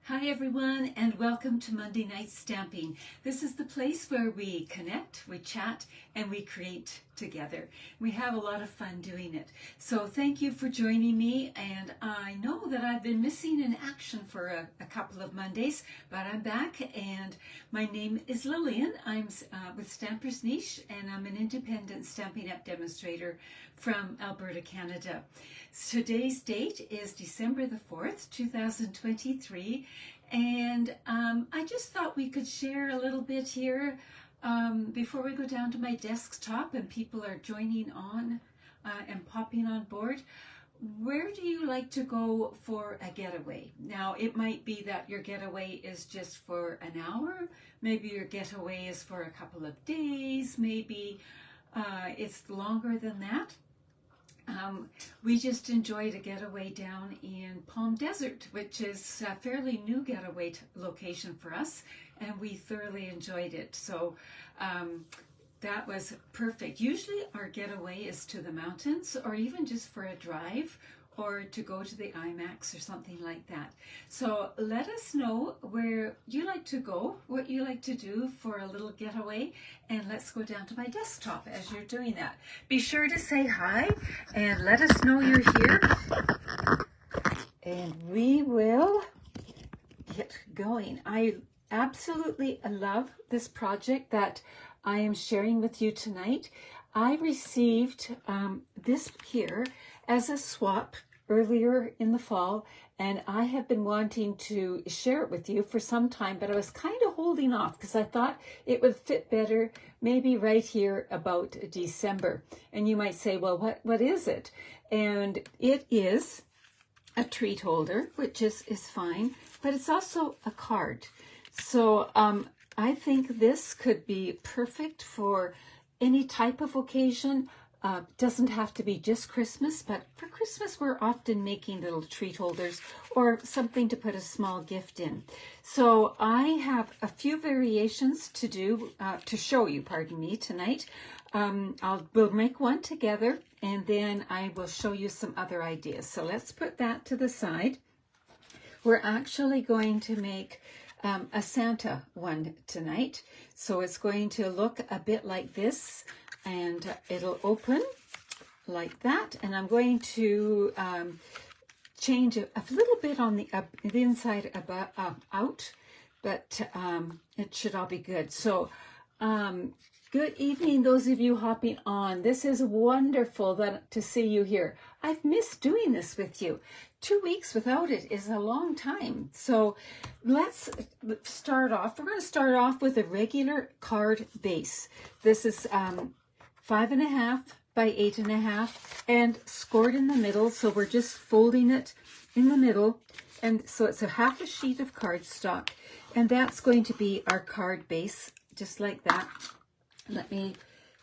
Hi everyone, and welcome to Monday Night Stamping. This is the place where we connect, we chat, and we create together. We have a lot of fun doing it. So thank you for joining me, and I know that I've been missing in action for a couple of Mondays, but I'm back, and my name is Lillian. I'm with Stampers Niche, and I'm an independent Stampin' Up! Demonstrator from Alberta, Canada. Today's date is December the 4th, 2023, and I just thought we could share a little bit here before we go down to my desktop and people are joining on and popping on board. Where do you like to go for a getaway? Now, it might be that your getaway is just for an hour. Maybe your getaway is for a couple of days. Maybe it's longer than that. We just enjoyed a getaway down in Palm Desert, which is a fairly new getaway location for us, and we thoroughly enjoyed it. So that was perfect. Usually our getaway is to the mountains or even just for a drive or to go to the IMAX or something like that. So let us know where you like to go, what you like to do for a little getaway, and let's go down to my desktop as you're doing that. Be sure to say hi and let us know you're here, and we will get going. I absolutely love this project that I am sharing with you tonight. I received this here as a swap earlier in the fall, and I have been wanting to share it with you for some time, but I was kind of holding off because I thought it would fit better maybe right here about December. And you might say, well, what is it? And it is a treat holder, which is fine, but it's also a card. So I think this could be perfect for any type of occasion. Doesn't have to be just Christmas, but for Christmas we're often making little treat holders or something to put a small gift in. So I have a few variations to do, to show you, pardon me, tonight. We'll make one together and then I will show you some other ideas. So let's put that to the side. We're actually going to make a Santa one tonight. So it's going to look a bit like this, and it'll open like that. And I'm going to change a little bit on the inside out, but it should all be good. So good evening, those of you hopping on. This is wonderful to see you here. I've missed doing this with you. 2 weeks without it is a long time. So let's start off. We're going to start off with a regular card base. This is 5.5 by 8.5 and scored in the middle. So we're just folding it in the middle. And so it's a half a sheet of cardstock. And that's going to be our card base, just like that. Let me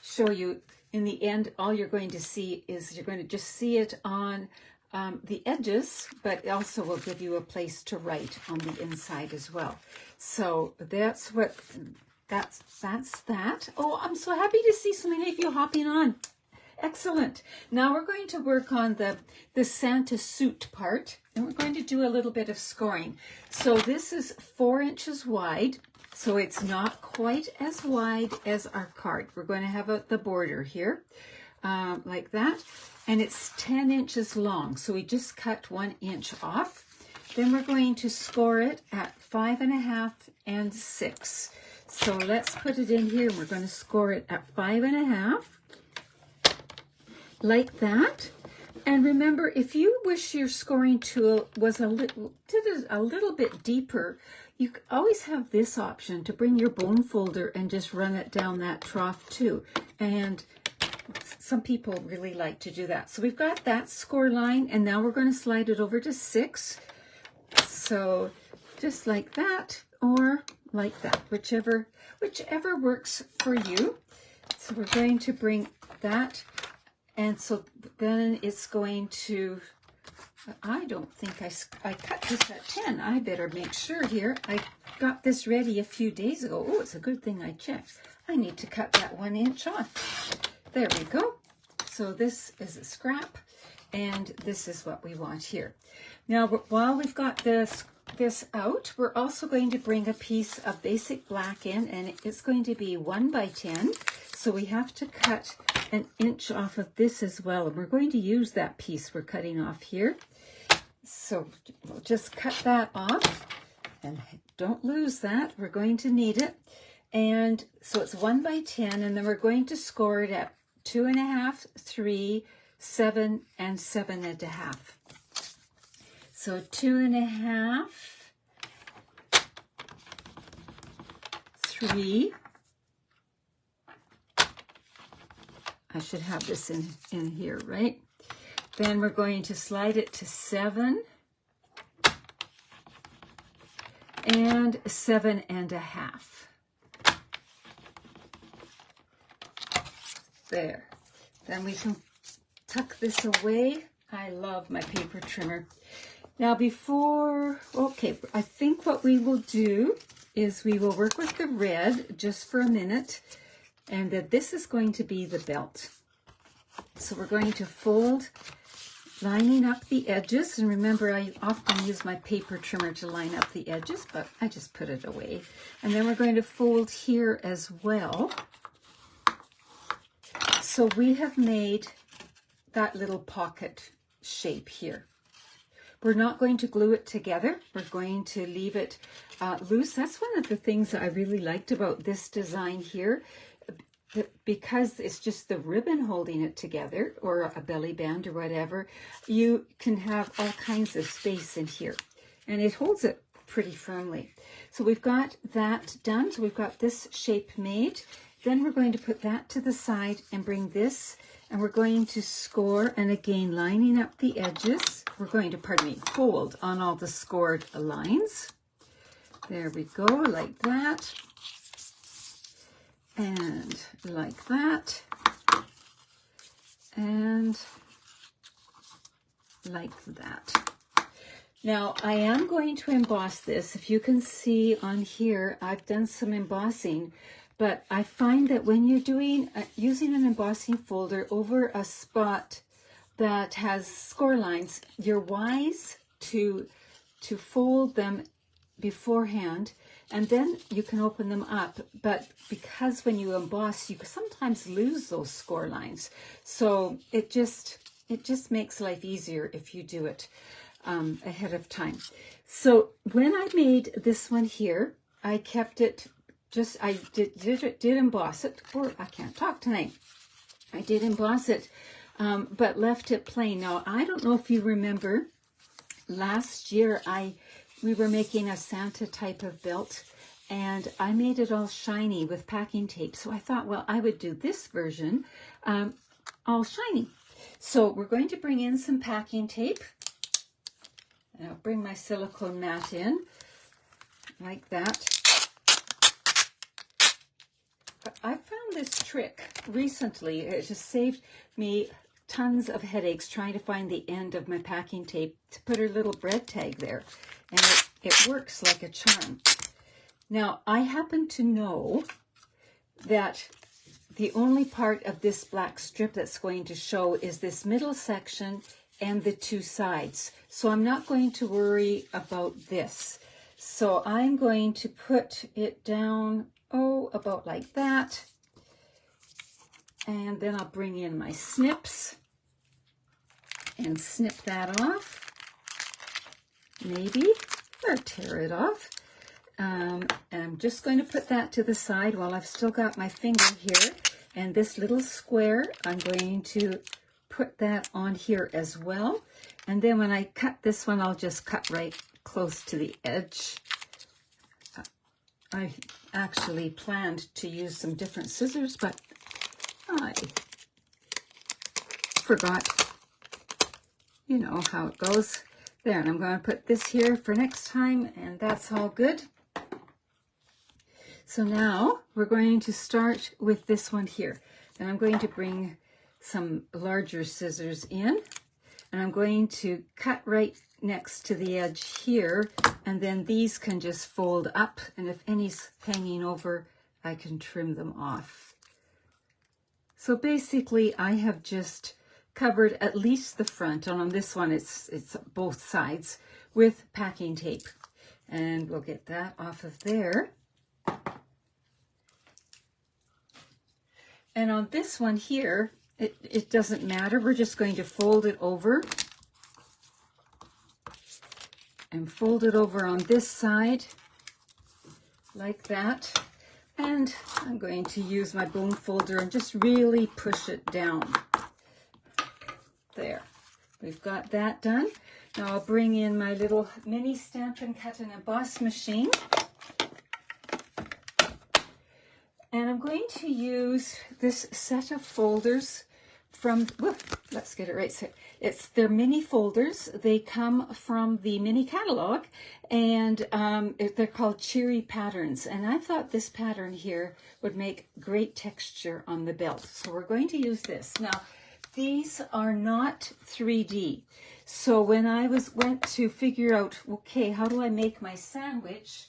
show you. In the end, all you're going to see is you're going to just see it on the edges, but also will give you a place to write on the inside as well. So that's that. Oh, I'm so happy to see so many of you hopping on. Excellent. Now we're going to work on the Santa suit part, and we're going to do a little bit of scoring. So this is 4 inches wide, so it's not quite as wide as our card. We're going to have the border here, like that, and it's 10 inches long. So we just cut 1 inch off. Then we're going to score it at 5.5 and 6. So let's put it in here. We're going to score it at 5.5, like that. And remember, if you wish your scoring tool was a little bit deeper, you always have this option to bring your bone folder and just run it down that trough too. And some people really like to do that. So we've got that score line, and now we're going to slide it over to 6. So just like that, or like that, whichever works for you. So we're going to bring that, and so then it's going to, I don't think I cut this at 10. I better make sure here. I got this ready a few days ago. Oh, it's a good thing I checked. I need to cut that 1 inch off. There we go. So this is a scrap, and this is what we want here. Now, while we've got this this out, we're also going to bring a piece of basic black in, and it's going to be 1 by 10. So we have to cut an inch off of this as well. And we're going to use that piece we're cutting off here. So we'll just cut that off, and don't lose that. We're going to need it. And so it's 1 by 10, and then we're going to score it at 2.5, 3, 7, and 7.5. So 2.5, 3. I should have this in here, right? Then we're going to slide it to 7 and 7.5. There. Then we can tuck this away. I love my paper trimmer. Now okay, I think what we will do is we will work with the red just for a minute, and then this is going to be the belt. So we're going to fold, lining up the edges, and remember I often use my paper trimmer to line up the edges, but I just put it away. And then we're going to fold here as well. So we have made that little pocket shape here. We're not going to glue it together. We're going to leave it loose. That's one of the things that I really liked about this design here, because it's just the ribbon holding it together, or a belly band or whatever. You can have all kinds of space in here, and it holds it pretty firmly. So we've got that done. So we've got this shape made. Then we're going to put that to the side and bring this, and we're going to score, and again, lining up the edges. We're going to, fold on all the scored lines. There we go, like that. And like that. And like that. Now, I am going to emboss this. If you can see on here, I've done some embossing. But I find that when you're using an embossing folder over a spot that has score lines, you're wise to fold them beforehand, and then you can open them up. But because when you emboss, you sometimes lose those score lines. So it just makes life easier if you do it ahead of time. So when I made this one here, I kept it. I did emboss it, or I can't talk tonight. I did emboss it, but left it plain. Now, I don't know if you remember, last year we were making a Santa type of belt, and I made it all shiny with packing tape. So I thought, well, I would do this version all shiny. So we're going to bring in some packing tape, and I'll bring my silicone mat in like that. I found this trick recently. It just saved me tons of headaches trying to find the end of my packing tape to put a little bread tag there. And it works like a charm. Now, I happen to know that the only part of this black strip that's going to show is this middle section and the two sides. So I'm not going to worry about this. So I'm going to put it down, about like that. And then I'll bring in my snips and snip that off. Maybe, or tear it off. And I'm just going to put that to the side while I've still got my finger here. And this little square, I'm going to put that on here as well. And then when I cut this one, I'll just cut right close to the edge. I actually planned to use some different scissors, but I forgot. You know how it goes. There, and I'm going to put this here for next time, and that's all good. So now we're going to start with this one here. And I'm going to bring some larger scissors in, and I'm going to cut right next to the edge here, and then these can just fold up, and if any's hanging over, I can trim them off. So basically I have just covered at least the front, and on this one it's both sides with packing tape. And we'll get that off of there. And on this one here, it doesn't matter. We're just going to fold it over and fold it over on this side like that. And I'm going to use my bone folder and just really push it down. There, we've got that done. Now I'll bring in my little mini Stampin' Cut and Emboss machine. And I'm going to use this set of folders from, let's get it right. So they're mini folders. They come from the mini catalog, and they're called Cheery Patterns. And I thought this pattern here would make great texture on the belt. So we're going to use this. Now, these are not 3D. So when I went to figure out, okay, how do I make my sandwich?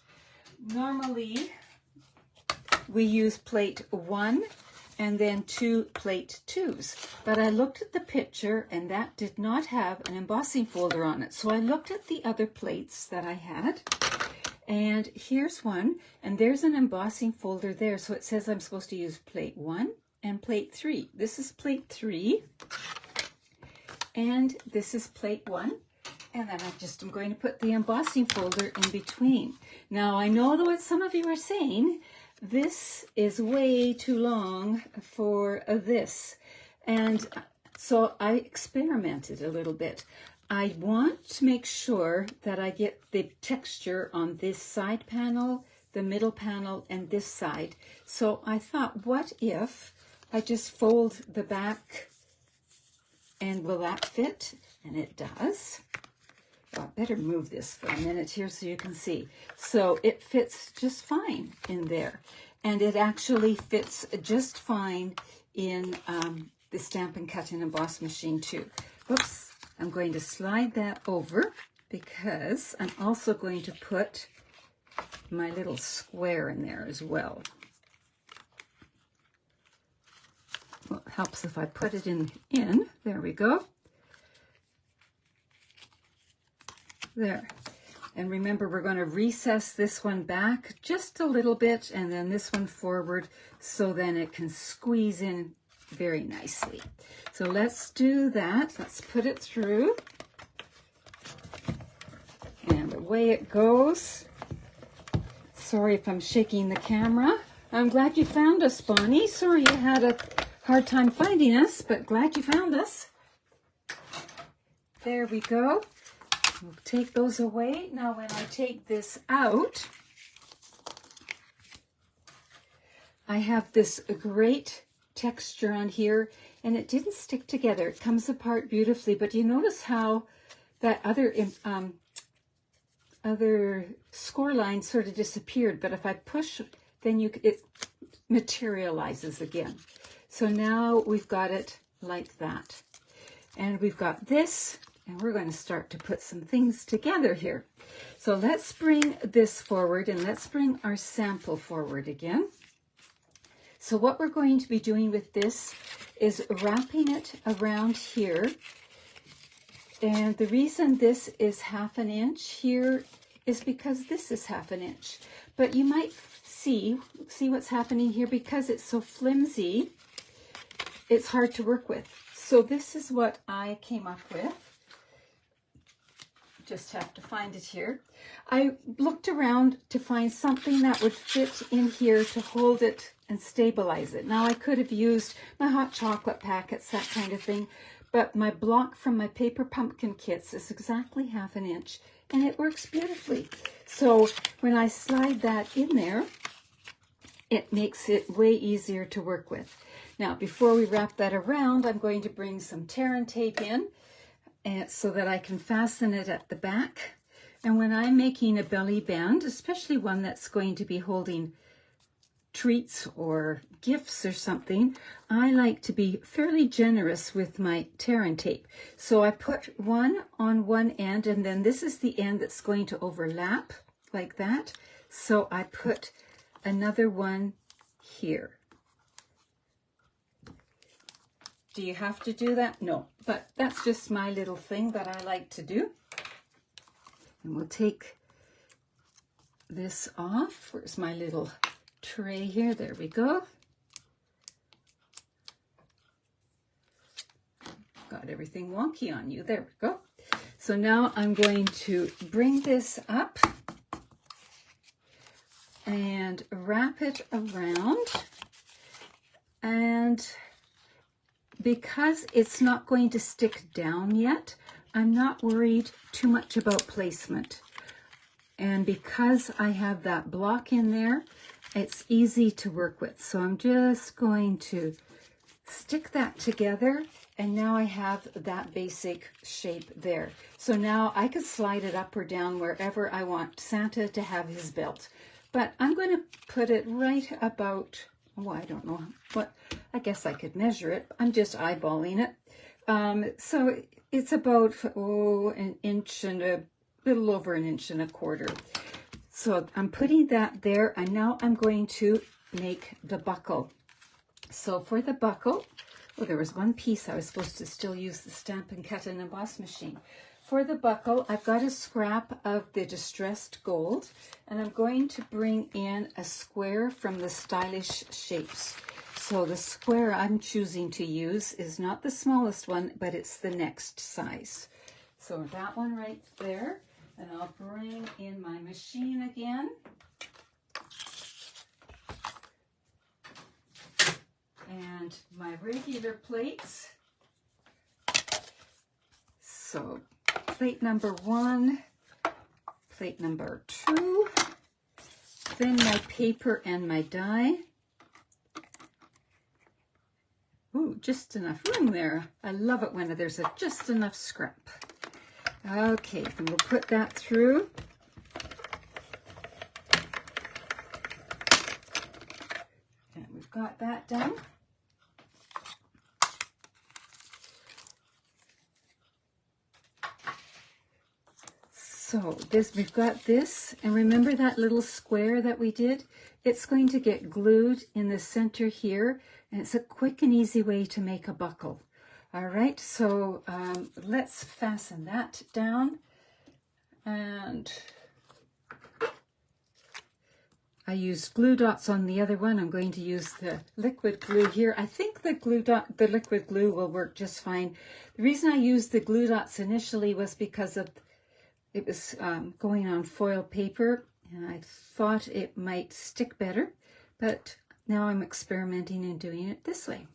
Normally, we use plate 1 and then 2 plate 2s. But I looked at the picture and that did not have an embossing folder on it. So I looked at the other plates that I had, and here's one, and there's an embossing folder there. So it says I'm supposed to use plate 1 and plate 3. This is plate 3 and this is plate 1. And then I'm going to put the embossing folder in between. Now I know what some of you are saying, this is way too long for this. And so I experimented a little bit. I want to make sure that I get the texture on this side panel, the middle panel, and this side. So I thought, what if I just fold the back, and will that fit? And it does. Oh, I better move this for a minute here so you can see. So it fits just fine in there. And it actually fits just fine in the Stampin' Cut and Emboss machine too. Oops, I'm going to slide that over because I'm also going to put my little square in there as well. Well, it helps if I put it in. There we go. There. And remember, we're going to recess this one back just a little bit and then this one forward so then it can squeeze in very nicely. So let's do that. Let's put it through. And away it goes. Sorry if I'm shaking the camera. I'm glad you found us, Bonnie. Sorry you had a hard time finding us, but glad you found us. There we go. We'll take those away. Now when I take this out, I have this great texture on here, and it didn't stick together. It comes apart beautifully, but you notice how that other score line sort of disappeared, but if I push, then it materializes again. So now we've got it like that. And we've got this, and we're going to start to put some things together here. So let's bring this forward, and let's bring our sample forward again. So what we're going to be doing with this is wrapping it around here. And the reason this is 1/2 inch here is because this is 1/2 inch. But you might see what's happening here, because it's so flimsy, it's hard to work with. So this is what I came up with. Just have to find it here. I looked around to find something that would fit in here to hold it and stabilize it. Now I could have used my hot chocolate packets, that kind of thing, but my block from my paper pumpkin kits is exactly 1/2 inch, and it works beautifully. So when I slide that in there, it makes it way easier to work with. Now before we wrap that around, I'm going to bring some tear and tape in, and so that I can fasten it at the back. And when I'm making a belly band, especially one that's going to be holding treats or gifts or something, I like to be fairly generous with my tear and tape. So I put one on one end, and then this is the end that's going to overlap like that. So I put another one here. Do you have to do that? No, but that's just my little thing that I like to do. And we'll take this off. Where's my little tray here? There we go. Got everything wonky on you. There we go. So now I'm going to bring this up and wrap it around. And because it's not going to stick down yet, I'm not worried too much about placement. And because I have that block in there, it's easy to work with. So I'm just going to stick that together, and now I have that basic shape there. So now I could slide it up or down wherever I want Santa to have his belt. But I'm going to put it right about, oh, I don't know what, I guess I could measure it. I'm just eyeballing it. So it's about, an inch and a little over an inch and a quarter. So I'm putting that there, and now I'm going to make the buckle. So for the buckle, oh, there was one piece I was supposed to still use the Stampin' Cut and Emboss machine. For the buckle, I've got a scrap of the distressed gold, and I'm going to bring in a square from the Stylish Shapes. So the square I'm choosing to use is not the smallest one, but it's the next size. So that one right there, and I'll bring in my machine again. And my regular plates. So plate number 1, plate number 2, then my paper and my die. Ooh, just enough room there. I love it when there's just enough scrap. Okay, then we'll put that through. And we've got that done. So we've got this, and remember that little square that we did? It's going to get glued in the center here, and it's a quick and easy way to make a buckle. All right, so let's fasten that down. And I used glue dots on the other one. I'm going to use the liquid glue here. I think the liquid glue will work just fine. The reason I used the glue dots initially was because of it was going on foil paper, and I thought it might stick better, but now I'm experimenting and doing it this way.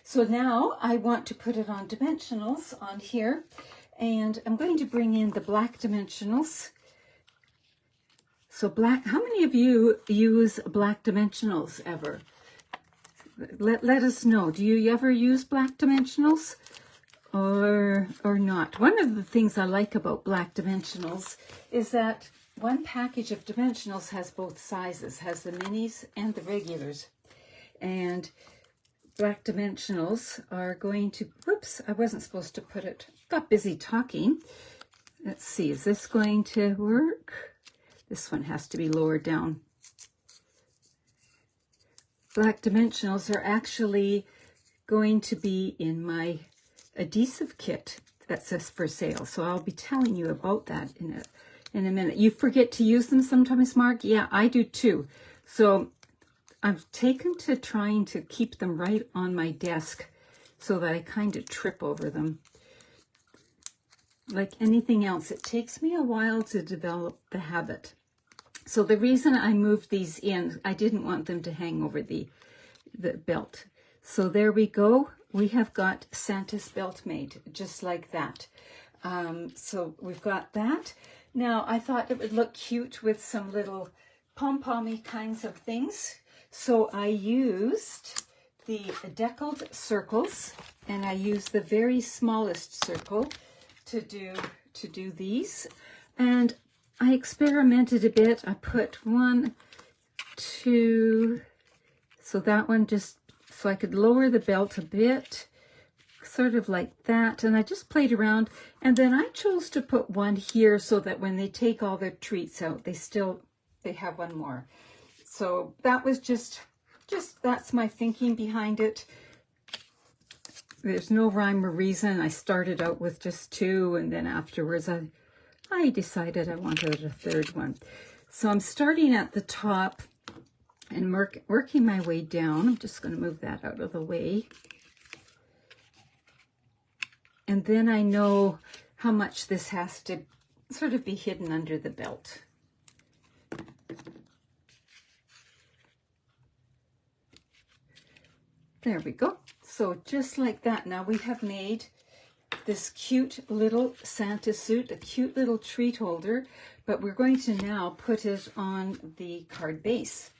So now I want to put it on dimensionals on here, and I'm going to bring in the black dimensionals. So black, how many of you use black dimensionals ever? Let us know. Do you ever use black dimensionals? Or not. One of the things I like about black dimensionals is that one package of dimensionals has both sizes, has the minis and the regulars. And black dimensionals are going to, whoops, I wasn't supposed to put it, got busy talking. Let's see, is this going to work? This one has to be lowered down. Black dimensionals are actually going to be in my adhesive kit that's for sale, so I'll be telling you about that in a minute. You forget to use them sometimes, Mark? Yeah, I do too. So I've taken to trying to keep them right on my desk so that I kind of trip over them. Like anything else, it takes me a while to develop the habit. So the reason I moved these in, I didn't want them to hang over the belt. So there we go. We have got Santa's belt made, just like that. So we've got that. Now, I thought it would look cute with some little pom-pommy kinds of things. So I used the deckled circles, and I used the very smallest circle to do these. And I experimented a bit. I put 1, 2, so that one just, so I could lower the belt a bit, sort of like that. And I just played around. And then I chose to put one here so that when they take all their treats out, they have one more. So that was just that's my thinking behind it. There's no rhyme or reason. I started out with just 2, and then afterwards I decided I wanted a 3rd one. So I'm starting at the top and working my way down. I'm just going to move that out of the way. And then I know how much this has to sort of be hidden under the belt. There we go. So just like that, now we have made this cute little Santa suit, a cute little treat holder, but we're going to now put it on the card base.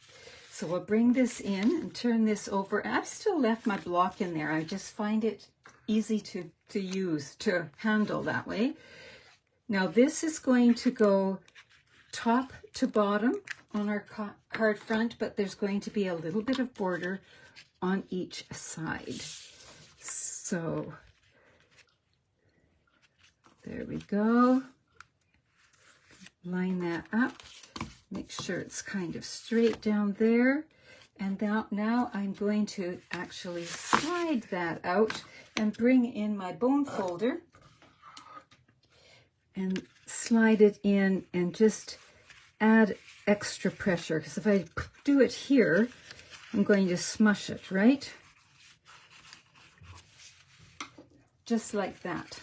So we'll bring this in and turn this over. I've still left my block in there. I just find it easy to use, to handle that way. Now this is going to go top to bottom on our card front, but there's going to be a little bit of border on each side. So there we go. Line that up. Make sure it's kind of straight down there. And now I'm going to actually slide that out and bring in my bone folder and slide it in and just add extra pressure. Because if I do it here, I'm going to smush it, right? Just like that.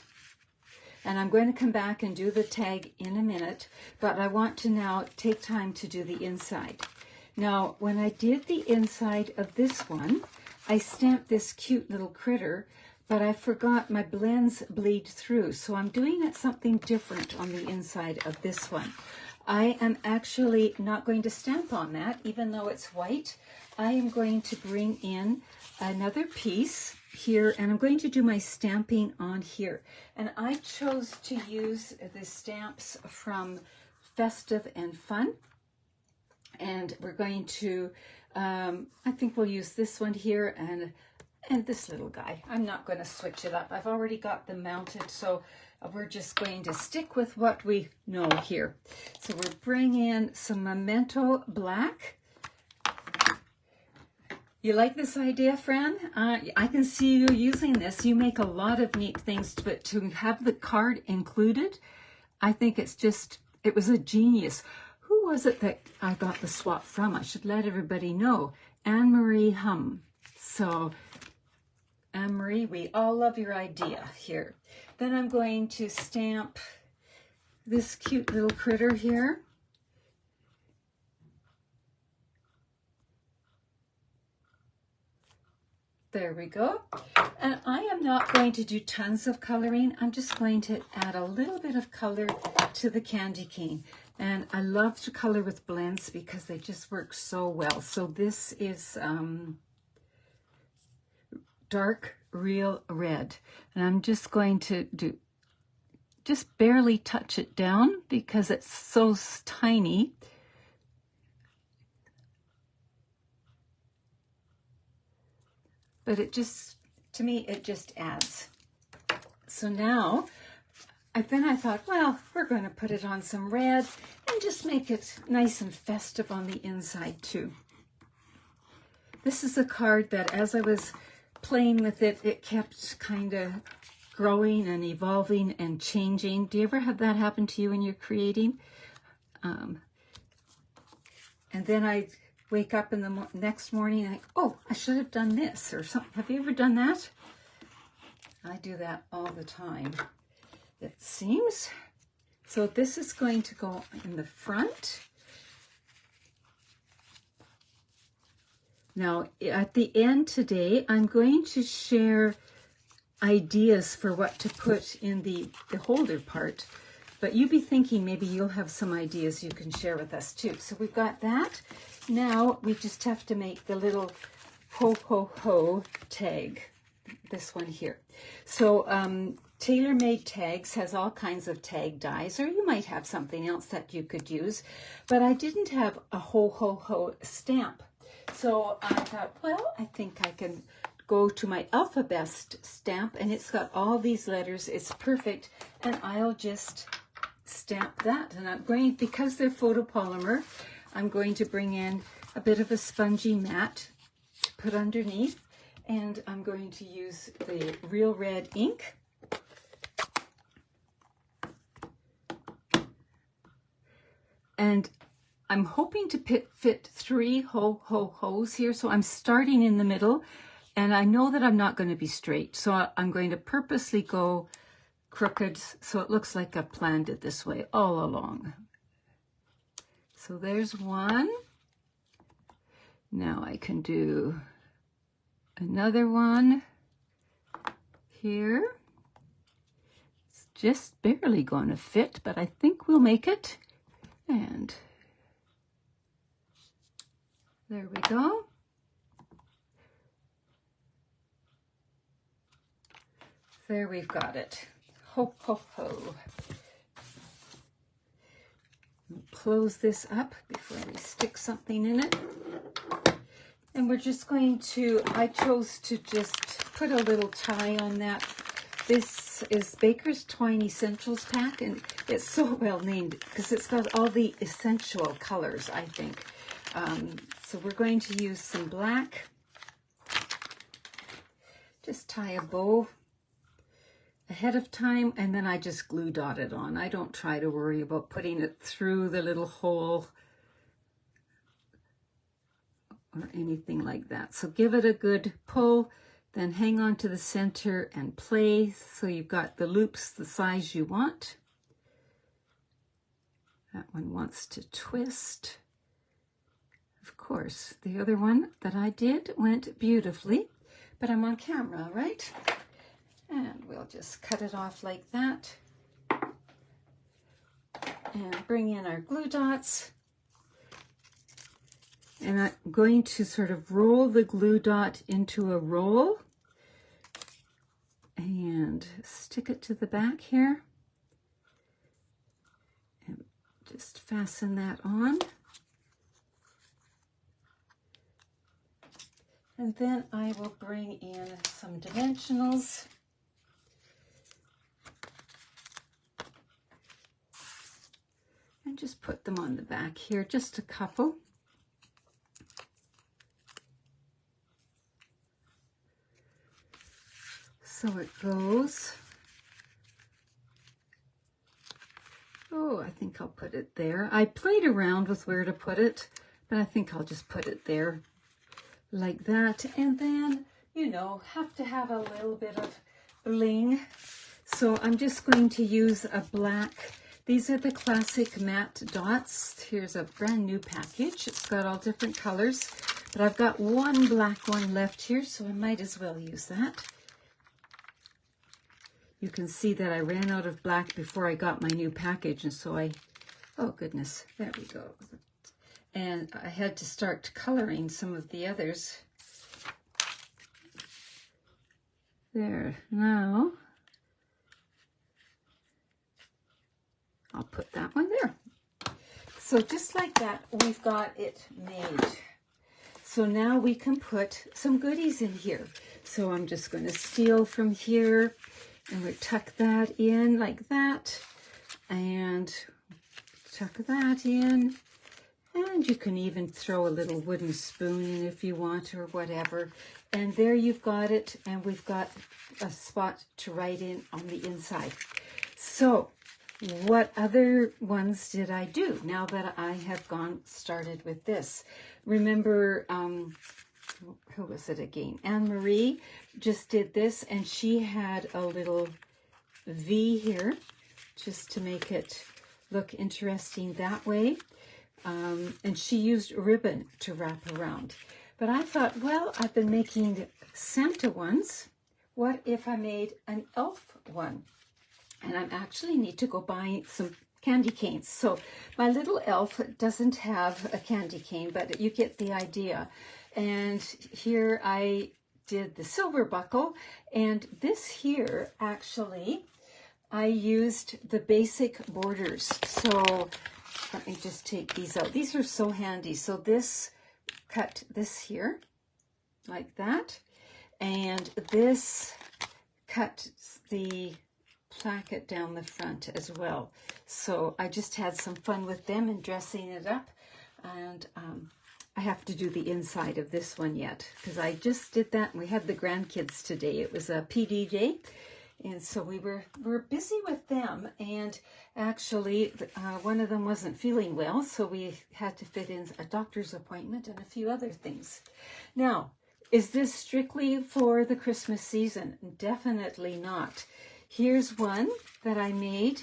And I'm going to come back and do the tag in a minute, but I want to now take time to do the inside. Now, when I did the inside of this one, I stamped this cute little critter, but I forgot my blends bleed through. So I'm doing it something different on the inside of this one. I am actually not going to stamp on that, even though it's white. I am going to bring in another piece here, and I'm going to do my stamping on here. And I chose to use the stamps from Festive and Fun. And we're going to, I think we'll use this one here and this little guy. I'm not going to switch it up. I've already got them mounted, so we're just going to stick with what we know here. So we're bringing in some Memento Black. You like this idea, Fran? I can see you using this. You make a lot of neat things, but to have the card included, I think it's just, it was a genius. Who was it that I got the swap from? I should let everybody know. Anne-Marie Hum. So, Anne-Marie, we all love your idea here. Then I'm going to stamp this cute little critter here. There we go. And I am not going to do tons of coloring. I'm just going to add a little bit of color to the candy cane. And I love to color with blends because they just work so well. So this is dark real red. And I'm just going to just barely touch it down because it's so tiny. But it just, to me, it just adds. So now, then I thought, well, we're going to put it on some red and just make it nice and festive on the inside too. This is a card that as I was playing with it, it kept kind of growing and evolving and changing. Do you ever have that happen to you when you're creating? And then I wake up in the next morning and think, oh, I should have done this or something. Have you ever done that? I do that all the time, it seems. So this is going to go in the front. Now, at the end today, I'm going to share ideas for what to put in the holder part. But you be thinking maybe you'll have some ideas you can share with us too. So we've got that. Now we just have to make the little ho ho ho tag, this one here. So TaylorMade Tags has all kinds of tag dies, or you might have something else that you could use. But I didn't have a ho ho ho stamp. So I thought, well, I think I can go to my Alphabest stamp, and it's got all these letters. It's perfect, and I'll just stamp that. And I'm going, because they're photopolymer, I'm going to bring in a bit of a spongy mat to put underneath, and I'm going to use the Real Red ink. And I'm hoping to fit 3 hos here. So I'm starting in the middle, and I know that I'm not going to be straight. So I'm going to purposely go crooked so it looks like I've planned it this way all along. So there's one. Now I can do another one here. It's just barely going to fit, but I think we'll make it. And there we go. There we've got it. Ho, ho, ho. Close this up before we stick something in it. And we're just going to, I chose to just put a little tie on that. This is Baker's Twine Essentials pack, and it's so well named because it's got all the essential colors, I think. So we're going to use some black. Just tie a bow ahead of time, and then I just glue dot it on. I don't try to worry about putting it through the little hole or anything like that. So give it a good pull, then hang on to the center and play so you've got the loops the size you want. That one wants to twist. Of course, the other one that I did went beautifully, but I'm on camera, right? And we'll just cut it off like that. And bring in our glue dots. And I'm going to sort of roll the glue dot into a roll and stick it to the back here. And just fasten that on. And then I will bring in some dimensionals. And just put them on the back here, just a couple. So it goes. Oh, I think I'll put it there. I played around with where to put it, but I think I'll just put it there like that. And then, you know, have to have a little bit of bling. So I'm just going to use a black. These are the classic matte dots. Here's a brand new package. It's got all different colors, but I've got one black one left here, so I might as well use that. You can see that I ran out of black before I got my new package, and so oh goodness, there we go. And I had to start coloring some of the others. There, now I'll put that one there. So just like that, we've got it made. So now we can put some goodies in here. So I'm just going to steal from here, and we tuck that in like that, and tuck that in. And you can even throw a little wooden spoon in if you want, or whatever. And there you've got it, and we've got a spot to write in on the inside. So what other ones did I do now that I have started with this? Remember, who was it again? Anne-Marie just did this, and she had a little V here just to make it look interesting that way. And she used ribbon to wrap around. But I thought, well, I've been making Santa ones. What if I made an elf one? And I actually need to go buy some candy canes. So my little elf doesn't have a candy cane, but you get the idea. And here I did the silver buckle. And this here, actually, I used the basic borders. So let me just take these out. These are so handy. So this, cut this here like that. And this cut the placket down the front as well. So I just had some fun with them and dressing it up. And I have to do the inside of this one yet, because I just did that and we had the grandkids today. It was a PD day. And so we were busy with them, and actually one of them wasn't feeling well, so we had to fit in a doctor's appointment and a few other things. Now, is this strictly for the Christmas season? Definitely not. Here's one that I made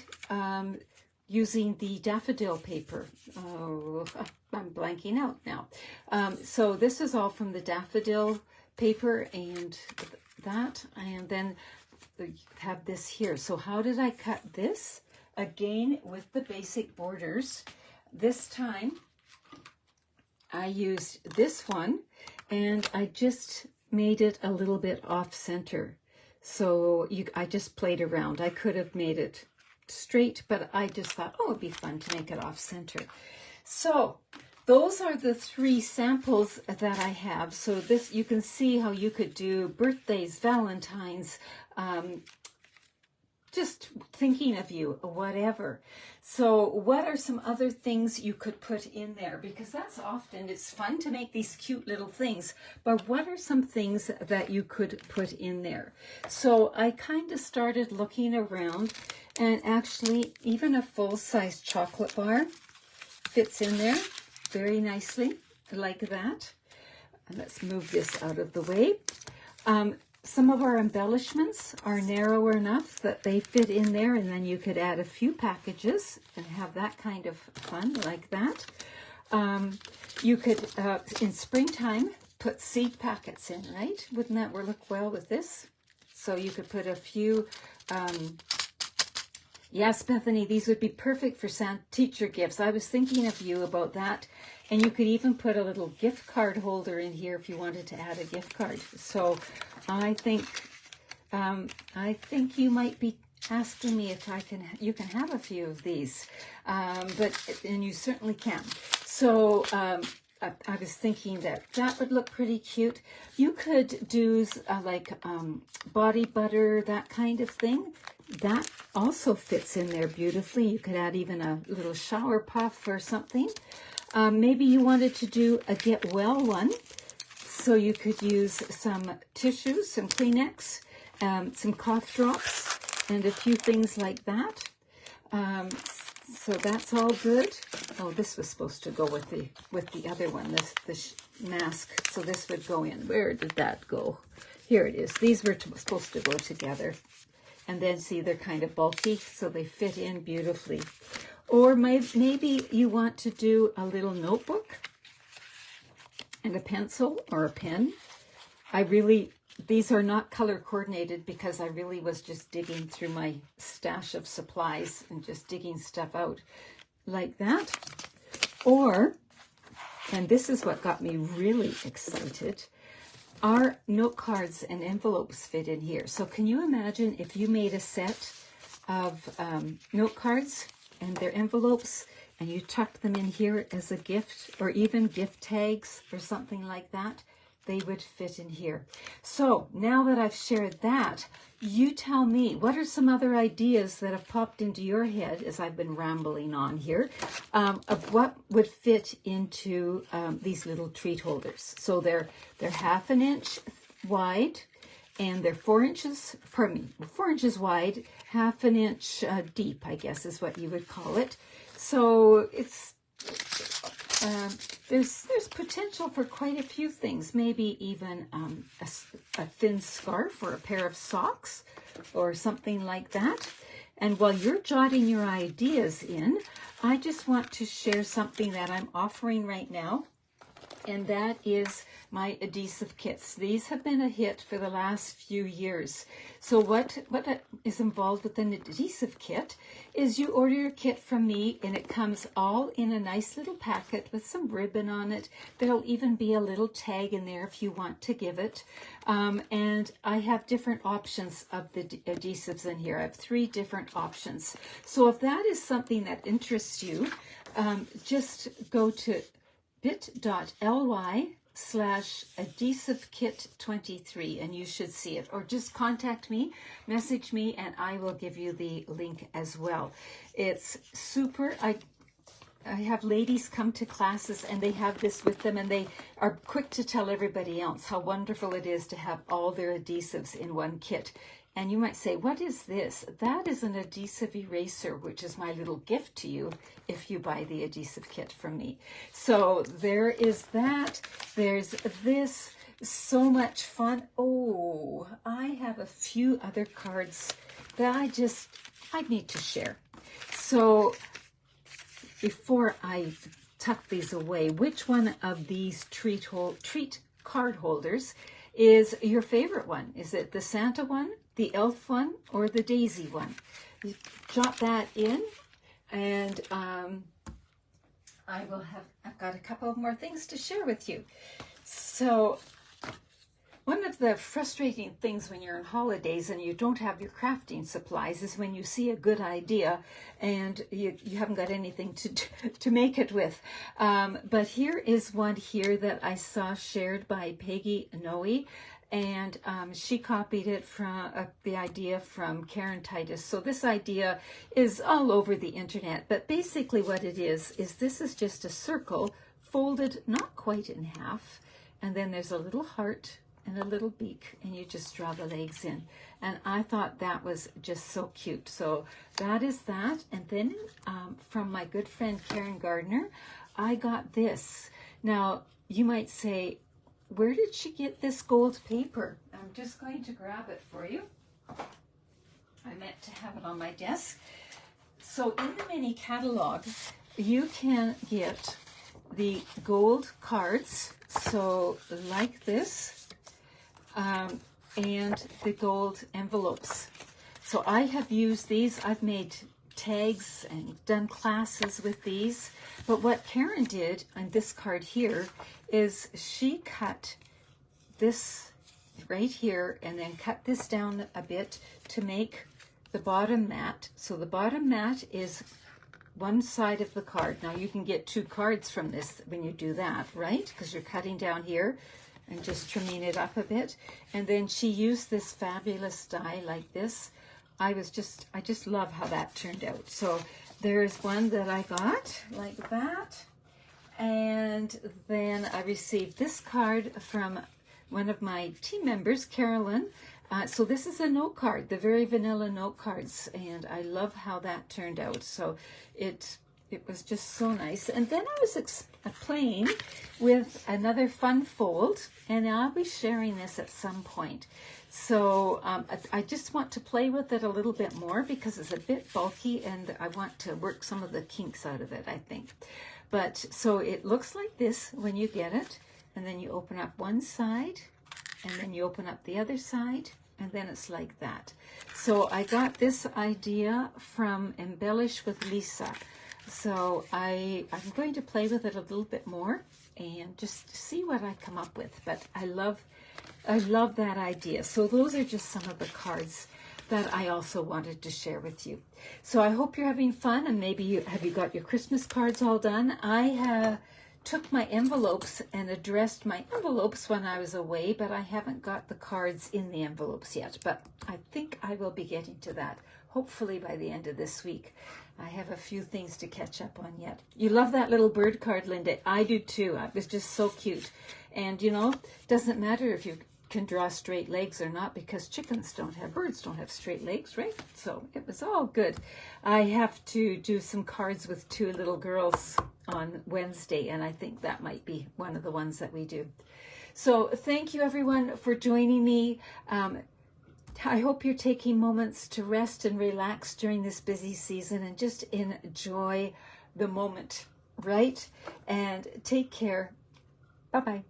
using the daffodil paper. Oh, I'm blanking out now. So this is all from the daffodil paper and that, and then you have this here. So how did I cut this? Again, with the basic borders. This time I used this one and I just made it a little bit off center. So I just played around. I could have made it straight, but I just thought, oh, it'd be fun to make it off center. So those are the 3 samples that I have. So this, you can see how you could do birthdays, Valentine's, just thinking of you, whatever. So what are some other things you could put in there? Because that's often, it's fun to make these cute little things, but what are some things that you could put in there? So I kind of started looking around, and actually even a full-size chocolate bar fits in there very nicely, like that. And let's move this out of the way. Some of our embellishments are narrow enough that they fit in there, and then you could add a few packages and have that kind of fun, like that. You could, in springtime, put seed packets in, right? Wouldn't that look well with this? So you could put a few, yes, Bethany, these would be perfect for teacher gifts. I was thinking of you about that. And you could even put a little gift card holder in here if you wanted to add a gift card. So I think you might be asking me if you can have a few of these, and you certainly can. So I was thinking that would look pretty cute. You could do like body butter, that kind of thing. That also fits in there beautifully. You could add even a little shower puff or something. Maybe you wanted to do a get well one, so you could use some tissues, some Kleenex, some cough drops, and a few things like that. So that's all good. Oh, this was supposed to go with the other one, this mask. So this would go in. Where did that go? Here it is. These were supposed to go together. And then see, they're kind of bulky, so they fit in beautifully. Or maybe you want to do a little notebook and a pencil or a pen. These are not color coordinated because I really was just digging through my stash of supplies and just digging stuff out like that. Or, and this is what got me really excited, our note cards and envelopes fit in here. So can you imagine if you made a set of note cards and their envelopes, and you tucked them in here as a gift, or even gift tags or something like that? They would fit in here. So now that I've shared that, you tell me, what are some other ideas that have popped into your head as I've been rambling on here, of what would fit into these little treat holders? So they're 1/2 inch wide, and they're 4 inches, 4 inches wide, 1/2 inch deep, I guess is what you would call it. So it's, there's potential for quite a few things, maybe even a thin scarf or a pair of socks or something like that. And while you're jotting your ideas in, I just want to share something that I'm offering right now, and that is my adhesive kits. These have been a hit for the last few years. So what is involved with an adhesive kit is you order your kit from me, and it comes all in a nice little packet with some ribbon on it. There'll even be a little tag in there if you want to give it. And I have different options of the adhesives in here. I have 3 different options. So if that is something that interests you, just go to bit.ly/adhesivekit23 and you should see it, or just contact me, message me, and I will give you the link as well. It's super. I have ladies come to classes and they have this with them, and they are quick to tell everybody else how wonderful it is to have all their adhesives in one kit. And you might say, what is this? That is an adhesive eraser, which is my little gift to you if you buy the adhesive kit from me. So there is that. There's this. So much fun. Oh, I have a few other cards that I need to share. So before I tuck these away, which one of these treat card holders is your favorite one? Is it the Santa one, the elf one, or the daisy one? You jot that in, and I've got a couple of more things to share with you. So one of the frustrating things when you're on holidays and you don't have your crafting supplies is when you see a good idea and you haven't got anything to make it with. But here is one here that I saw shared by Peggy Noe, and she copied it from the idea from Karen Titus. So this idea is all over the internet, but basically what it is this is just a circle folded not quite in half, and then there's a little heart and a little beak, and you just draw the legs in. And I thought that was just so cute. So that is that. And then from my good friend Karen Gardner, I got this. Now, you might say, where did she get this gold paper? I'm just going to grab it for you. I meant to have it on my desk. So in the mini catalog, you can get the gold cards, so like this, and the gold envelopes. So I have used these. I've made tags and done classes with these. But what Karen did on this card here is she cut this right here and then cut this down a bit to make the bottom mat. So the bottom mat is one side of the card. Now you can get two cards from this when you do that, right? Because you're cutting down here and just trimming it up a bit. And then she used this fabulous die like this. I just love how that turned out. So there's one that I got like that. And then I received this card from one of my team members, Carolyn. So this is a note card, the very vanilla note cards, and I love how that turned out. So it was just so nice. And then I was playing with another fun fold, and I'll be sharing this at some point. So I just want to play with it a little bit more because it's a bit bulky, and I want to work some of the kinks out of it, I think. But so it looks like this when you get it, and then you open up one side, and then you open up the other side, and then it's like that. So I got this idea from Embellish with Lisa. So I'm going to play with it a little bit more and just see what I come up with. But I love that idea. So those are just some of the cards that I also wanted to share with you. So I hope you're having fun, and maybe have you got your Christmas cards all done? I took my envelopes and addressed my envelopes when I was away, but I haven't got the cards in the envelopes yet. But I think I will be getting to that, hopefully by the end of this week. I have a few things to catch up on yet. You love that little bird card, Linda. I do too. It was just so cute. And you know, doesn't matter if you can draw straight legs or not, because birds don't have straight legs, right? So it was all good. I have to do some cards with two little girls on Wednesday, and I think that might be one of the ones that we do. So thank you everyone for joining me. I hope you're taking moments to rest and relax during this busy season and just enjoy the moment, right? And take care. Bye-bye.